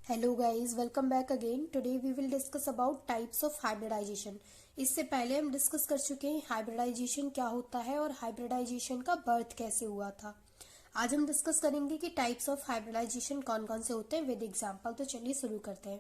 Hello guys, welcome back again. Today we will discuss about types of hybridisation. इससे पहले हम discuss कर चुके हैं हाइब्रिडाइजेशन क्या होता है और हाइब्रिडाइजेशन का बर्थ कैसे हुआ था। आज हम डिस्कस करेंगे कि टाइप्स ऑफ हाइब्रिडाइजेशन कौन कौन से होते हैं विद एग्जांपल। तो चलिए शुरू करते हैं।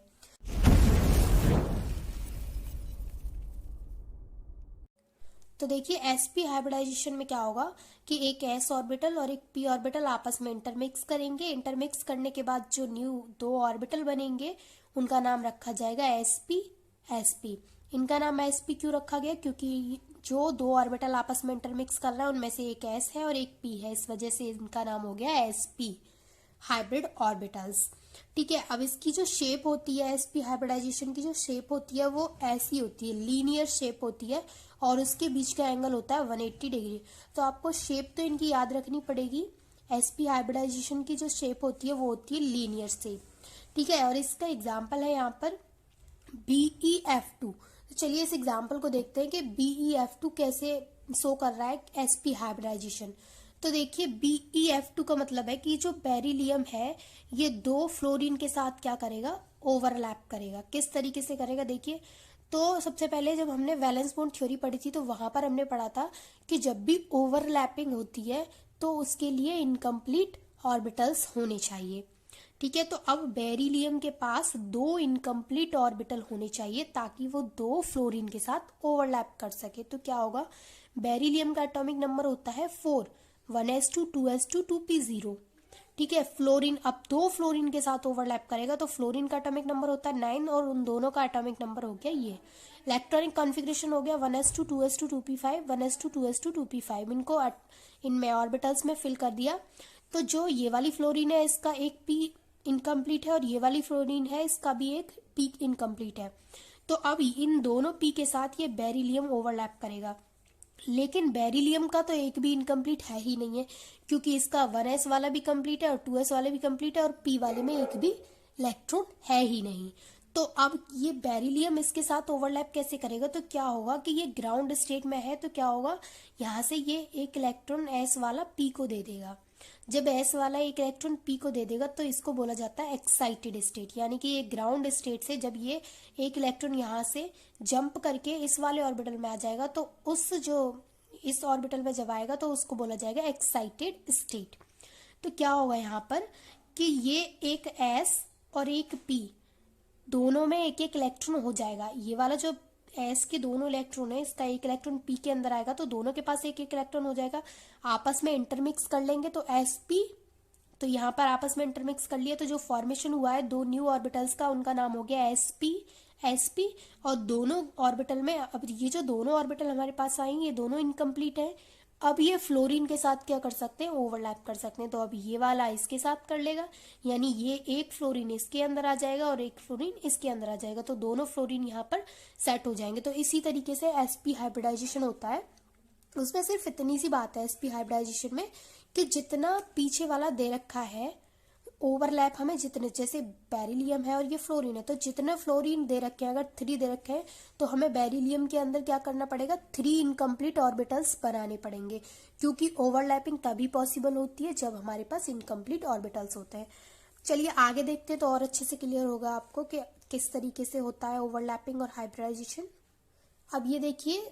तो देखिए sp हाइब्रिडाइजेशन में क्या होगा कि एक s ऑर्बिटल और एक p ऑर्बिटल आपस में इंटरमिक्स करेंगे। इंटरमिक्स करने के बाद जो न्यू दो ऑर्बिटल बनेंगे उनका नाम रखा जाएगा sp। इनका नाम sp क्यों रखा गया? क्योंकि जो दो ऑर्बिटल आपस में इंटरमिक्स कर रहा है उनमें से एक s है और एक p है, इस वजह से इनका नाम हो गया sp हाइब्रिड ऑर्बिटल्स। ठीक है, अब इसकी जो शेप होती है sp हाइब्रिडाइजेशन की जो शेप होती है वो ऐसी होती है, लीनियर शेप होती है और उसके बीच का एंगल होता है 180 डिग्री। तो आपको शेप तो इनकी याद रखनी पड़ेगी। sp हाइब्रिडाइजेशन की जो शेप होती है वो होती है लीनियर शेप। ठीक है, और इसका एग्जाम्पल है यहाँ पर BeF2। तो चलिए इस एग्जाम्पल को देखते हैं कि BeF2 कैसे शो कर रहा है sp हाइब्रिडाइजेशन। तो देखिए BeF2 का मतलब है कि जो बेरिलियम है ये दो फ्लोरीन के साथ क्या करेगा, ओवरलैप करेगा। किस तरीके से करेगा देखिए। तो सबसे पहले जब हमने वैलेंस बॉन्ड थ्योरी पढ़ी थी तो वहां पर हमने पढ़ा था कि जब भी ओवरलैपिंग होती है तो उसके लिए इनकम्प्लीट ऑर्बिटल्स होने चाहिए। ठीक है, तो अब बेरिलियम के पास दो इनकम्प्लीट ऑर्बिटल होने चाहिए ताकि वो दो फ्लोरीन के साथ ओवरलैप कर सके। तो क्या होगा, बेरिलियम का एटॉमिक नंबर होता है 4, 1s2 2s2 2p0। ठीक है, फ्लोरीन अब दो फ्लोरीन के साथ ओवरलैप करेगा तो फ्लोरीन का एटॉमिक नंबर होता है 9 और उन दोनों का एटॉमिक नंबर हो गया ये। इलेक्ट्रॉनिक कॉन्फ़िगरेशन हो गया 1s2 2s2 2p5, 1s2 2s2 2p5। इनको इनमें ऑर्बिटल्स में फिल कर दिया। तो जो ये वाली फ्लोरीन है इसका एक p इनकम्प्लीट है और ये वाली फ्लोरीन है इसका भी एक p इनकम्प्लीट है। तो अब इन दोनों p के साथ ये बेरिलियम ओवरलैप करेगा। लेकिन बेरिलियम का तो एक भी इनकम्प्लीट है ही नहीं है क्योंकि इसका 1s वाला भी कंप्लीट है और 2s वाला भी कंप्लीट है और p वाले में एक भी इलेक्ट्रॉन है ही नहीं। तो अब ये बेरिलियम इसके साथ ओवरलैप कैसे करेगा? तो क्या होगा कि ये ग्राउंड स्टेट में है तो क्या होगा, यहाँ से ये एक इलेक्ट्रॉन s वाला p को दे देगा। जब s वाला एक इलेक्ट्रॉन p को दे देगा तो इसको बोला जाता है एक्साइटेड स्टेट। यानी कि ये ग्राउंड स्टेट से जब ये एक इलेक्ट्रॉन यहाँ से जंप करके इस वाले ऑर्बिटल में आ जाएगा तो उस जो इस ऑर्बिटल में जब आएगा तो उसको बोला जाएगा एक्साइटेड स्टेट। तो क्या होगा यहाँ पर कि ये एक s और एक p दोनों में एक एक इलेक्ट्रॉन हो जाएगा। ये वाला जो s के दोनों इलेक्ट्रॉन है इसका एक इलेक्ट्रॉन p के अंदर आएगा तो दोनों के पास एक एक इलेक्ट्रॉन हो जाएगा। आपस में इंटरमिक्स कर लेंगे तो sp, तो यहाँ पर आपस में इंटरमिक्स कर लिया तो जो फॉर्मेशन हुआ है दो न्यू ऑर्बिटल्स का उनका नाम हो गया sp। और दोनों ऑर्बिटल में अब ये जो दोनों ऑर्बिटल हमारे पास आएंगे ये दोनों इनकम्प्लीट हैं। अब ये फ्लोरीन के साथ क्या कर सकते हैं, ओवरलैप कर सकते हैं। तो अब ये वाला इसके साथ कर लेगा यानी ये एक फ्लोरीन इसके अंदर आ जाएगा और एक फ्लोरीन इसके अंदर आ जाएगा तो दोनों फ्लोरीन यहाँ पर सेट हो जाएंगे। तो इसी तरीके से sp हाइब्रिडाइजेशन होता है। उसमें सिर्फ इतनी सी बात है sp हाइब्रिडाइजेशन में कि जितना पीछे वाला दे रखा है ओवरलैप हमें जितने, जैसे बेरिलियम है और ये फ्लोरीन है तो जितने फ्लोरीन दे रखे हैं, अगर 3 दे रखे हैं तो हमें बेरिलियम के अंदर क्या करना पड़ेगा, 3 इनकम्प्लीट ऑर्बिटल्स बनाने पड़ेंगे क्योंकि ओवरलैपिंग तभी पॉसिबल होती है जब हमारे पास इनकम्प्लीट ऑर्बिटल्स होते हैं। चलिए आगे देखते हैं तो और अच्छे से क्लियर होगा आपको कि किस तरीके से होता है ओवरलैपिंग और हाइब्रिडाइजेशन। अब ये देखिए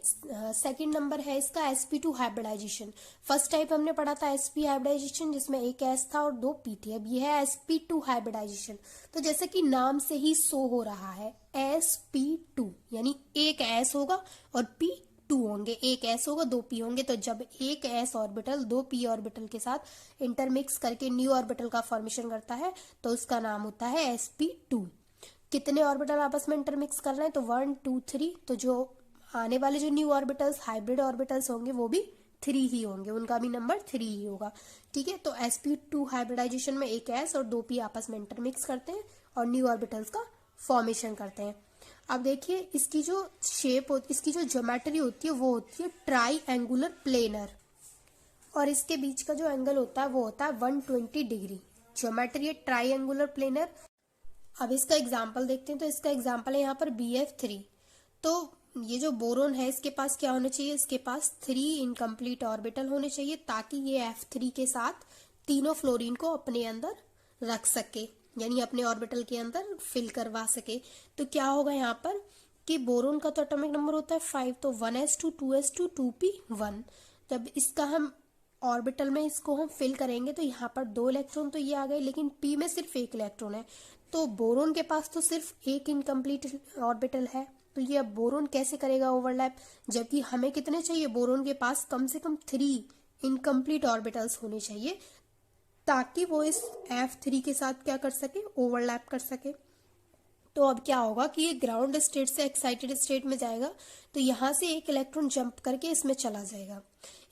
सेकंड नंबर है इसका sp2 हाइब्रिडाइजेशन। फर्स्ट टाइप हमने पढ़ा था sp हाइब्रिडाइजेशन जिसमें एक s था और दो p थे। अब ये है sp2 हाइब्रिडाइजेशन। तो जैसे कि नाम से ही शो हो रहा है sp2 यानी एक s होगा और p 2 होंगे, एक s होगा दो p होंगे। तो जब एक s ऑर्बिटल दो p ऑर्बिटल के साथ इंटरमिक्स करके न्यू ऑर्बिटल का फॉर्मेशन करता है तो उसका नाम होता है sp2। कितने ऑर्बिटल आपस में इंटरमिक्स कर रहे हैं तो 1 2 3। तो जो आने वाले जो न्यू ऑर्बिटल्स हाइब्रिड ऑर्बिटल्स होंगे वो भी 3 ही होंगे, उनका भी नंबर 3 ही होगा। ठीक है, तो sp2 हाइब्रिडाइजेशन में एक s और दो p आपस में इंटरमिक्स करते हैं और न्यू ऑर्बिटल्स का फॉर्मेशन करते हैं। अब देखिए इसकी जो शेप होती, इसकी जो ज्योमेट्री होती है वो होती है ट्राई एंगुलर प्लेनर और इसके बीच का जो एंगल होता है वो होता है 120 डिग्री। ज्योमेट्री है ट्राई एंगुलर प्लेनर। अब इसका एग्जाम्पल देखते हैं तो इसका एग्जाम्पल है यहाँ पर BF3। तो ये जो बोरोन है इसके पास क्या होना चाहिए, इसके पास 3 इनकम्प्लीट ऑर्बिटल होने चाहिए ताकि ये F3 के साथ तीनों फ्लोरीन को अपने अंदर रख सके। यानी अपने ऑर्बिटल के अंदर फिल करवा सके। तो क्या होगा यहाँ पर कि बोरोन का तो एटॉमिक नंबर होता है 5, तो 1s2 2s2 2p1। जब इसका हम ऑर्बिटल में इसको हम फिल करेंगे तो यहाँ पर 2 इलेक्ट्रॉन तो ये आ गए, लेकिन p में सिर्फ 1 इलेक्ट्रॉन है। तो बोरोन के पास तो सिर्फ एक इनकम्प्लीट ऑर्बिटल है, तो ये अब बोरोन कैसे करेगा ओवरलैप, जबकि हमें कितने चाहिए, बोरोन के पास कम से कम 3 इनकम्प्लीट ऑर्बिटल्स होने चाहिए ताकि वो इस F3 के साथ क्या कर सके, ओवरलैप कर सके। तो अब क्या होगा कि ये ग्राउंड स्टेट से एक्साइटेड स्टेट में जाएगा, तो यहाँ से एक इलेक्ट्रॉन जंप करके इसमें चला जाएगा,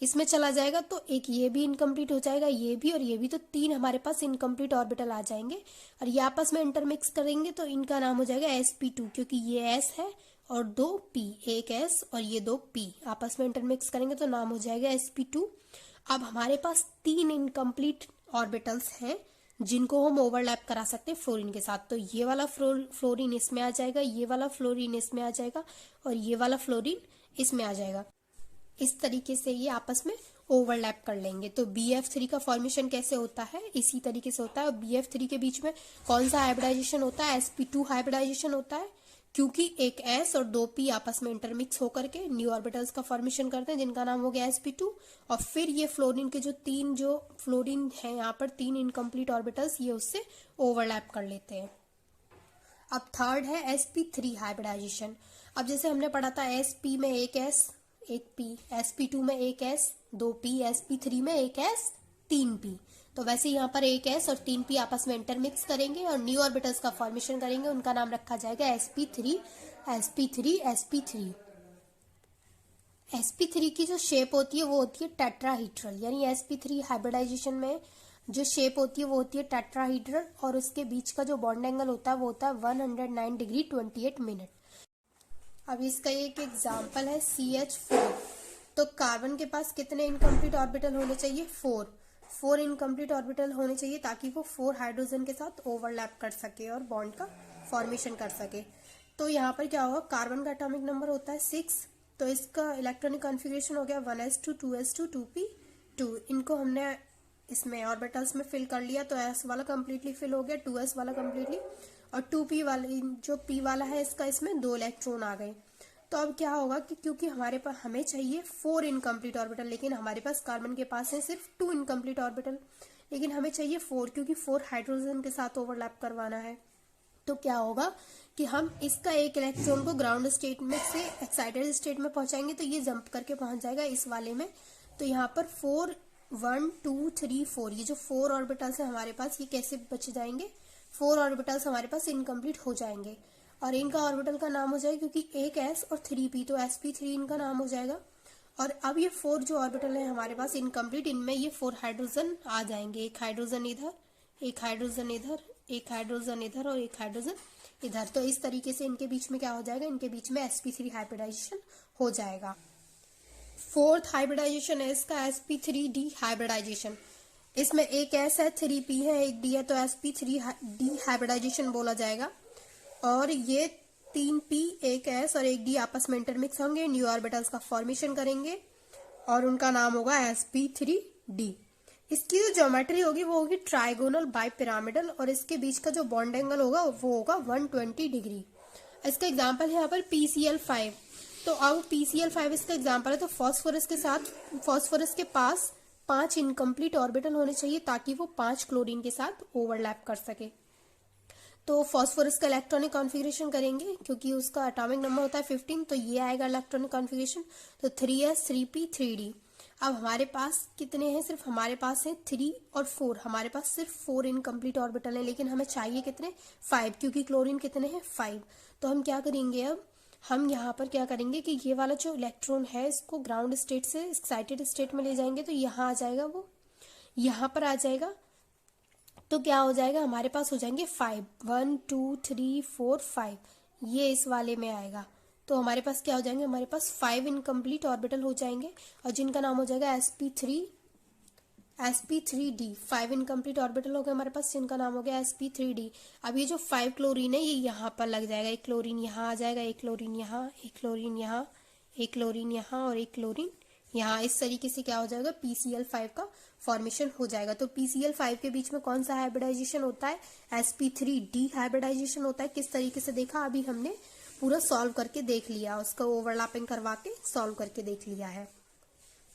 इसमें चला जाएगा तो एक ये भी इनकम्प्लीट हो जाएगा, ये भी और ये भी, तो 3 हमारे पास इनकम्प्लीट ऑर्बिटल आ जाएंगे और ये आपस में इंटरमिक्स करेंगे तो इनका नाम हो जाएगा sp2, क्योंकि ये s है और 2 p, एक s और ये 2 p आपस में इंटरमिक्स करेंगे तो नाम हो जाएगा sp2। अब हमारे पास 3 इनकम्प्लीट ऑर्बिटल्स हैं जिनको हम ओवरलैप करा सकते हैं फ्लोरीन के साथ। तो ये वाला फ्लोरीन इसमें आ जाएगा, ये वाला फ्लोरीन इसमें आ जाएगा और ये वाला फ्लोरीन इसमें आ जाएगा। इस तरीके से ये आपस में ओवरलैप कर लेंगे। तो BF3 का फॉर्मेशन कैसे होता है, इसी तरीके से होता है। और BF3 के बीच में कौन सा हाइब्रिडाइजेशन होता है, sp2 हाइब्रिडाइजेशन होता है, क्योंकि एक s और 2 p आपस में इंटरमिक्स होकर के न्यू ऑर्बिटल्स का फॉर्मेशन करते हैं जिनका नाम हो गया sp2। और फिर ये फ्लोरीन के जो फ्लोरीन है यहाँ पर 3 इनकम्प्लीट ऑर्बिटल्स, ये उससे ओवरलैप कर लेते हैं। अब थर्ड है sp3 हाइब्रिडाइजेशन। अब जैसे हमने पढ़ा था sp में एक s एक p, sp2 में एक s 2 p, sp3 में एक s 3 p। तो वैसे यहाँ पर एक s और 3 p आपस में इंटरमिक्स करेंगे और न्यू ऑर्बिटल्स का फॉर्मेशन करेंगे, उनका नाम रखा जाएगा sp3 sp3 sp3। sp3 की जो शेप होती है वो होती है टेट्राहीड्रल, यानी sp3 हाइब्रिडाइजेशन में जो शेप होती है वो होती है टेट्राहीड्रल और उसके बीच का जो बॉन्ड एंगल होता है वो होता है 109 डिग्री 28 मिनट। अब इसका एक एग्जाम्पल है CH4। तो कार्बन के पास कितने इनकम्प्लीट ऑर्बिटल होने चाहिए, 4 इनकम्प्लीट ऑर्बिटल होने चाहिए ताकि वो 4 हाइड्रोजन के साथ ओवरलैप कर सके और बॉन्ड का फॉर्मेशन कर सके। तो यहाँ पर क्या होगा, कार्बन का एटॉमिक नंबर होता है 6, तो इसका इलेक्ट्रॉनिक कॉन्फ़िगरेशन हो गया 1s2 2s2 2p2। इनको हमने इसमें ऑर्बिटल्स में फिल कर लिया, तो s वाला कम्प्लीटली फिल हो गया, 2s वाला कम्प्लीटली, और 2p वाला जो p वाला है इसका इसमें 2 इलेक्ट्रॉन आ गए। तो अब क्या होगा कि क्योंकि हमारे पास हमें चाहिए 4 इनकम्प्लीट ऑर्बिटल, लेकिन हमारे पास कार्बन के पास है सिर्फ 2 इनकम्प्लीट ऑर्बिटल, लेकिन हमें चाहिए 4 क्योंकि 4 हाइड्रोजन के साथ ओवरलैप करवाना है। तो क्या होगा कि हम इसका एक इलेक्ट्रॉन को ग्राउंड स्टेट में से एक्साइटेड स्टेट में पहुंचाएंगे तो ये जंप करके पहुंच जाएगा इस वाले में। तो यहाँ पर 4 1 2 3 4 ये जो 4 ऑर्बिटल्स है हमारे पास, ये कैसे बच जाएंगे, 4 ऑर्बिटल्स हमारे पास इनकम्प्लीट हो जाएंगे और इनका ऑर्बिटल का नाम हो जाएगा, क्योंकि एक s और 3p, तो sp3 इनका नाम हो जाएगा। और अब ये 4 जो ऑर्बिटल है हमारे पास इनकम्प्लीट, इनमें ये 4 हाइड्रोजन आ जाएंगे, एक हाइड्रोजन इधर, एक हाइड्रोजन इधर, एक हाइड्रोजन इधर और एक हाइड्रोजन इधर। तो इस तरीके से इनके बीच में क्या हो जाएगा, इनके बीच में sp3 हाइब्रिडाइजेशन हो जाएगा। फोर्थ हाइब्रिडाइजेशन है इसका sp3d हाइब्रिडाइजेशन। इसमें एक s है, 3p है, एक d है, तो sp3d हाइब्रिडाइजेशन बोला जाएगा। और ये 3p एक s और एक d आपस में इंटरमिक्स होंगे, न्यू ऑर्बिटल्स का फॉर्मेशन करेंगे और उनका नाम होगा sp3d। इसकी जो ज्योमेट्री होगी वो होगी ट्राइगोनल बाई पिरामिडल और इसके बीच का जो बॉन्ड एंगल होगा वो होगा 120 डिग्री। इसका एग्जाम्पल है यहाँ पर PCl5। तो अब PCl5 इसका एग्जाम्पल है। तो फॉस्फोरस के पास 5 इनकम्प्लीट ऑर्बिटल होने चाहिए ताकि वो 5 क्लोरीन के साथ ओवरलैप कर सके। तो फॉस्फोरस का इलेक्ट्रॉनिक कॉन्फ़िगरेशन करेंगे, क्योंकि उसका एटॉमिक नंबर होता है 15, तो ये आएगा इलेक्ट्रॉनिक कॉन्फ़िगरेशन, तो 3s 3p 3d। अब हमारे पास कितने हैं, सिर्फ हमारे पास है 3 और 4, हमारे पास सिर्फ 4 इनकम्प्लीट ऑर्बिटल है, लेकिन हमें चाहिए कितने, 5, क्योंकि क्लोरीन कितने हैं, 5। तो हम क्या करेंगे, अब हम यहाँ पर क्या करेंगे कि ये वाला जो इलेक्ट्रॉन है इसको ग्राउंड स्टेट से एक्साइटेड स्टेट में ले जाएंगे, तो यहाँ आ जाएगा, वो यहाँ पर आ जाएगा। तो क्या हो जाएगा, हमारे पास हो जाएंगे 5, 1 2 3 4 5, ये इस वाले में आएगा। तो हमारे पास क्या हो जाएंगे, हमारे पास 5 इनकम्प्लीट ऑर्बिटल हो जाएंगे और जिनका नाम हो जाएगा sp3d। 5 इनकम्प्लीट ऑर्बिटल हो गए हमारे पास, जिनका नाम हो गया sp3d। अब ये जो 5 क्लोरीन है ये यहाँ पर लग जाएगा, एक क्लोरीन यहाँ आ जाएगा, एक क्लोरीन यहाँ, एक क्लोरीन यहाँ, एक क्लोरीन यहाँ और एक क्लोरीन यहाँ इस तरीके से क्या हो जाएगा, PCl5 का फॉर्मेशन हो जाएगा। तो PCl5 के बीच में कौन सा हाइब्रिडाइजेशन होता है, sp3d हाइब्रिडाइजेशन होता है। किस तरीके से देखा, अभी हमने पूरा सॉल्व करके देख लिया, उसका ओवरलैपिंग करवा के सॉल्व करके देख लिया है।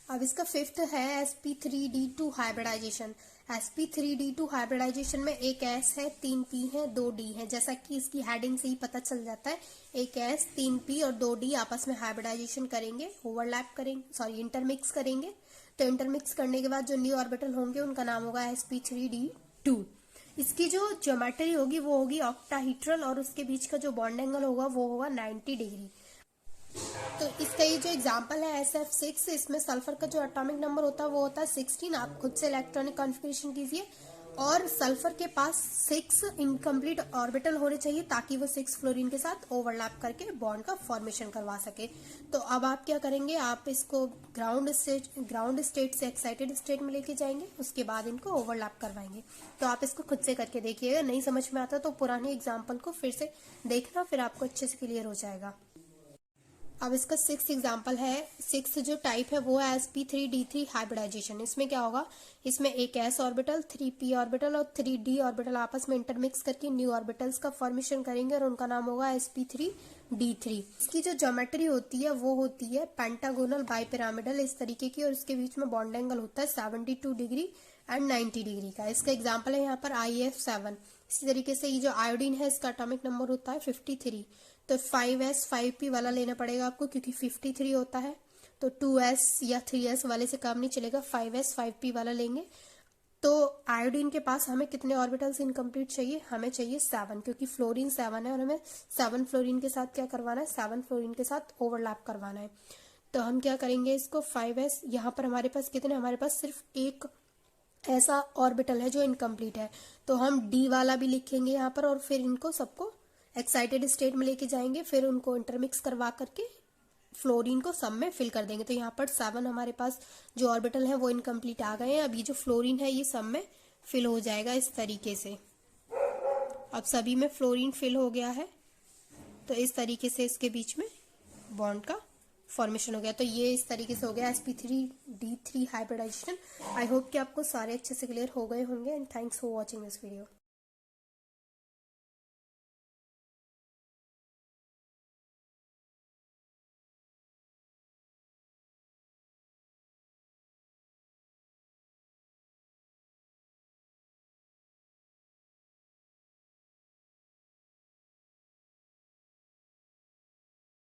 अब इसका फिफ्थ है sp3d2 हाइब्रिडाइजेशन। sp3d2 हाइब्रिडाइजेशन में एक S है, 3 P है, 2 D है। जैसा कि इसकी हेडिंग से ही पता चल जाता है, एक S, 3 P और 2 D आपस में हाइब्रिडाइजेशन करेंगे, ओवरलैप करेंगे, सॉरी इंटरमिक्स करेंगे। तो इंटरमिक्स करने के बाद जो न्यू ऑर्बिटल होंगे उनका नाम होगा sp3d2। इसकी जो ज्योमेट्री होगी वो होगी ऑक्टाहीड्रल और उसके बीच का जो बॉन्ड एंगल होगा वो होगा 90 डिग्री। तो इसका ये जो एग्जांपल है SF6, इसमें सल्फर का जो एटॉमिक नंबर होता है वो होता है 16। आप खुद से इलेक्ट्रॉनिक कॉन्फ़िगरेशन कीजिए। और सल्फर के पास 6 इनकम्प्लीट ऑर्बिटल होने चाहिए ताकि वो 6 फ्लोरीन के साथ ओवरलैप करके बॉन्ड का फॉर्मेशन करवा सके। तो अब आप क्या करेंगे, आप इसको ग्राउंड स्टेट से एक्साइटेड स्टेट में लेके जाएंगे, उसके बाद इनको ओवरलैप करवाएंगे। तो आप इसको खुद से करके देखिएगा, नहीं समझ में आता तो पुराने एग्जाम्पल को फिर से देखना, फिर आपको अच्छे से क्लियर हो जाएगा। अब इसका 6th एग्जाम्पल है, 6th जो टाइप है वो है sp3d3 हाइब्रिडाइजेशन। इसमें क्या होगा, इसमें एक s ऑर्बिटल, 3p ऑर्बिटल और 3d ऑर्बिटल आपस में इंटरमिक्स करके न्यू ऑर्बिटल्स का फॉर्मेशन करेंगे और उनका नाम होगा sp3d3। इसकी जो ज्योमेट्री होती है वो होती है पेंटागोनल बाइपिरामिडल इस तरीके की, और इसके बीच में बॉन्ड एंगल होता है 72 डिग्री एंड 90 डिग्री का। इसका एग्जाम्पल है यहाँ पर IF7। इसी तरीके से ये जो आयोडीन है इसका एटॉमिक नंबर होता है 53। तो 5s 5p वाला लेना पड़ेगा आपको क्योंकि 53 होता है। तो 2s या 3s वाले से काम नहीं चलेगा, 5s 5p वाला लेंगे। तो आयोडीन के पास हमें कितने ऑर्बिटल्स इनकम्प्लीट चाहिए, हमें चाहिए 7, क्योंकि फ्लोरीन 7 है और हमें 7 फ्लोरीन के साथ क्या करवाना है, 7 फ्लोरीन के साथ ओवरलैप करवाना है। तो हम क्या करेंगे, इसको 5s, यहाँ पर हमारे पास कितने, हमारे पास सिर्फ एक ऐसा ऑर्बिटल है जो इनकम्प्लीट है, तो हम डी वाला भी लिखेंगे यहाँ पर और फिर इनको सबको एक्साइटेड स्टेट में लेके जाएंगे, फिर उनको इंटरमिक्स करवा करके फ्लोरीन को सब में फिल कर देंगे। तो यहाँ पर 7 हमारे पास जो ऑर्बिटल है वो इनकम्प्लीट आ गए हैं। अब ये जो फ्लोरीन है ये सब में फिल हो जाएगा इस तरीके से। अब सभी में फ्लोरीन फिल हो गया है, तो इस तरीके से इसके बीच में बॉन्ड का फॉर्मेशन हो गया। तो ये इस तरीके से हो गया sp3d3 हाइब्रिडाइजेशन। आई होप कि आपको सारे अच्छे से क्लियर हो गए होंगे and thanks for watching this video.